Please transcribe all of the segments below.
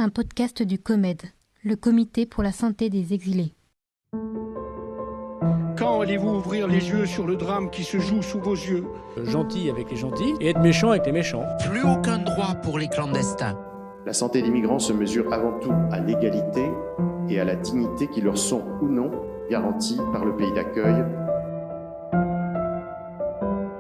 un podcast du COMED, le Comité pour la santé des exilés. Quand allez-vous ouvrir les yeux sur le drame qui se joue sous vos yeux ? Gentil avec les gentils et être méchant avec les méchants. Plus aucun droit pour les clandestins. La santé des migrants se mesure avant tout à l'égalité et à la dignité qui leur sont ou non garanties par le pays d'accueil.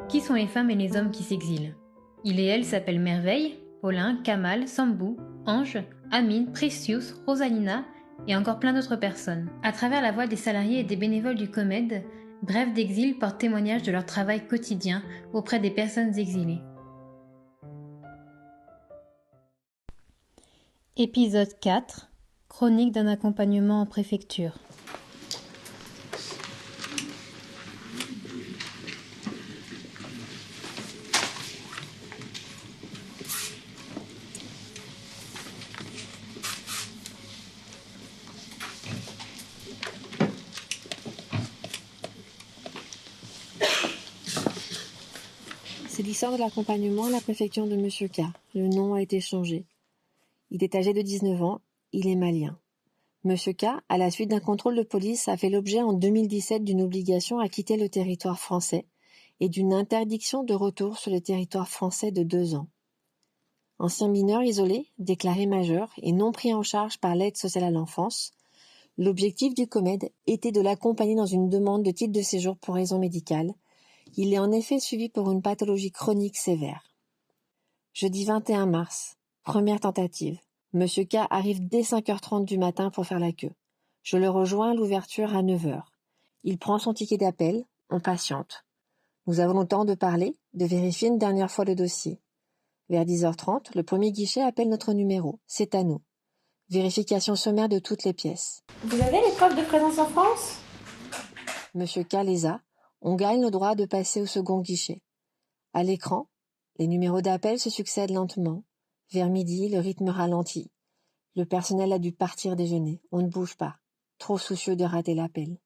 Qui sont les femmes et les hommes qui s'exilent ? Il et elle s'appellent Merveille, Paulin, Kamal, Sambou, Ange, Amine, Precious, Rosalina et encore plein d'autres personnes. À travers la voix des salariés et des bénévoles du COMED, Brèves d'exil portent témoignage de leur travail quotidien auprès des personnes exilées. Épisode 4. Chronique d'un accompagnement en préfecture. C'est l'histoire de l'accompagnement à la préfecture de Monsieur K. Le nom a été changé. Il est âgé de 19 ans, il est malien. Monsieur K, à la suite d'un contrôle de police, a fait l'objet en 2017 d'une obligation à quitter le territoire français et d'une interdiction de retour sur le territoire français de 2 ans. Ancien mineur isolé, déclaré majeur et non pris en charge par l'aide sociale à l'enfance, l'objectif du COMED était de l'accompagner dans une demande de titre de séjour pour raison médicale. Il est en effet suivi pour une pathologie chronique sévère. Jeudi 21 mars, première tentative. Monsieur K arrive dès 5h30 du matin pour faire la queue. Je le rejoins à l'ouverture à 9h. Il prend son ticket d'appel, on patiente. Nous avons le temps de parler, de vérifier une dernière fois le dossier. Vers 10h30, le premier guichet appelle notre numéro. C'est à nous. Vérification sommaire de toutes les pièces. Vous avez les preuves de présence en France ? Monsieur K les a. On gagne le droit de passer au second guichet. À l'écran, les numéros d'appel se succèdent lentement. Vers midi, le rythme ralentit. Le personnel a dû partir déjeuner. On ne bouge pas, trop soucieux de rater l'appel.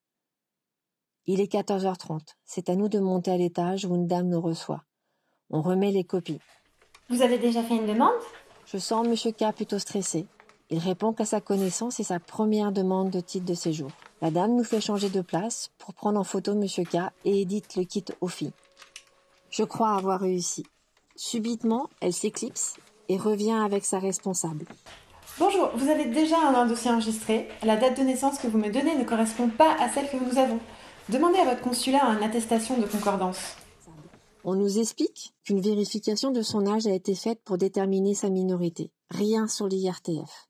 Il est 14h30. C'est à nous de monter à l'étage où une dame nous reçoit. On remet les copies. Vous avez déjà fait une demande ? Je sens Monsieur K plutôt stressé. Il répond qu'à sa connaissance, c'est sa première demande de titre de séjour. La dame nous fait changer de place pour prendre en photo Monsieur K et édite le kit aux filles. Je crois avoir réussi. Subitement, elle s'éclipse et revient avec sa responsable. Bonjour, vous avez déjà un dossier enregistré. La date de naissance que vous me donnez ne correspond pas à celle que nous avons. Demandez à votre consulat une attestation de concordance. On nous explique qu'une vérification de son âge a été faite pour déterminer sa minorité. Rien sur l'IRTF.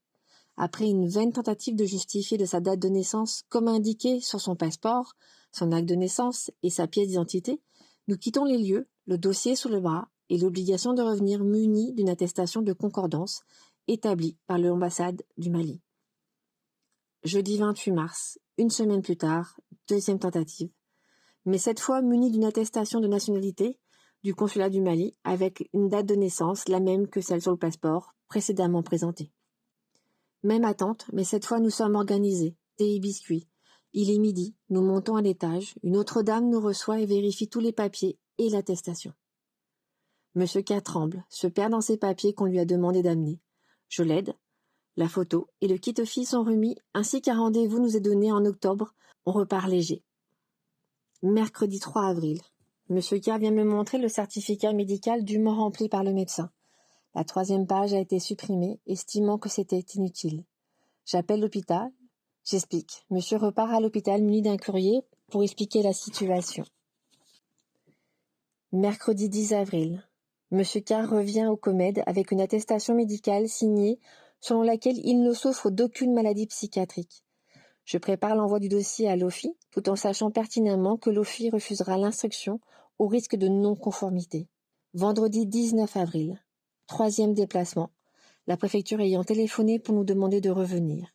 Après une vaine tentative de justifier de sa date de naissance comme indiqué sur son passeport, son acte de naissance et sa pièce d'identité, nous quittons les lieux, le dossier sous le bras et l'obligation de revenir munis d'une attestation de concordance établie par l'ambassade du Mali. Jeudi 28 mars, une semaine plus tard, deuxième tentative, mais cette fois munis d'une attestation de nationalité du consulat du Mali avec une date de naissance la même que celle sur le passeport précédemment présentée. Même attente, mais cette fois nous sommes organisés, thé et biscuits. Il est midi, nous montons à l'étage, une autre dame nous reçoit et vérifie tous les papiers et l'attestation. Monsieur K tremble, se perd dans ses papiers qu'on lui a demandé d'amener. Je l'aide. La photo et le kit aux filles sont remis, ainsi qu'un rendez-vous nous est donné en octobre. On repart léger. Mercredi 3 avril. Monsieur K vient me montrer le certificat médical dûment rempli par le médecin. La 3e page a été supprimée, estimant que c'était inutile. J'appelle l'hôpital. J'explique. Monsieur repart à l'hôpital muni d'un courrier pour expliquer la situation. Mercredi 10 avril. Monsieur K revient au COMED avec une attestation médicale signée selon laquelle il ne souffre d'aucune maladie psychiatrique. Je prépare l'envoi du dossier à l'OFI tout en sachant pertinemment que l'OFI refusera l'instruction au risque de non-conformité. Vendredi 19 avril. 3e déplacement. La préfecture ayant téléphoné pour nous demander de revenir.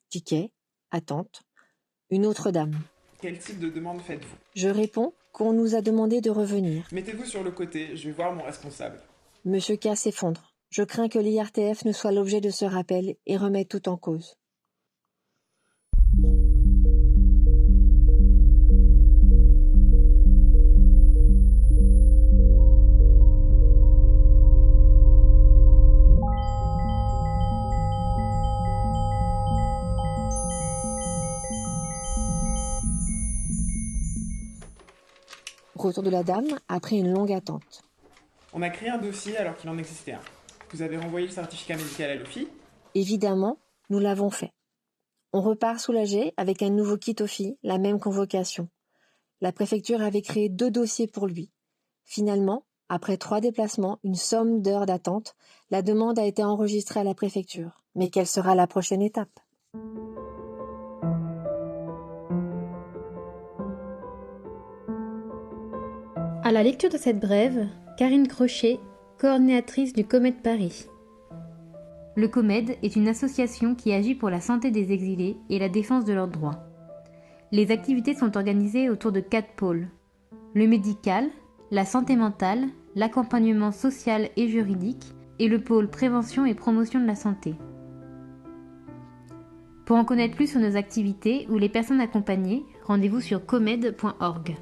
Ticket, attente. Une autre dame. Quel type de demande faites-vous ? Je réponds qu'on nous a demandé de revenir. Mettez-vous sur le côté, je vais voir mon responsable. Monsieur K s'effondre. Je crains que l'IRTF ne soit l'objet de ce rappel et remette tout en cause. retour de la dame après une longue attente. On a créé un dossier alors qu'il en existait un. Vous avez renvoyé le certificat médical à l'OFI. Évidemment, nous l'avons fait. On repart soulagé avec un nouveau kit OFI, la même convocation. La préfecture avait créé 2 dossiers pour lui. Finalement, après 3 déplacements, une somme d'heures d'attente, la demande a été enregistrée à la préfecture. Mais quelle sera la prochaine étape ? À la lecture de cette brève, Karine Crochet, coordinatrice du COMED Paris. Le COMED est une association qui agit pour la santé des exilés et la défense de leurs droits. Les activités sont organisées autour de 4 pôles. Le médical, la santé mentale, l'accompagnement social et juridique et le pôle prévention et promotion de la santé. Pour en connaître plus sur nos activités ou les personnes accompagnées, rendez-vous sur comed.org.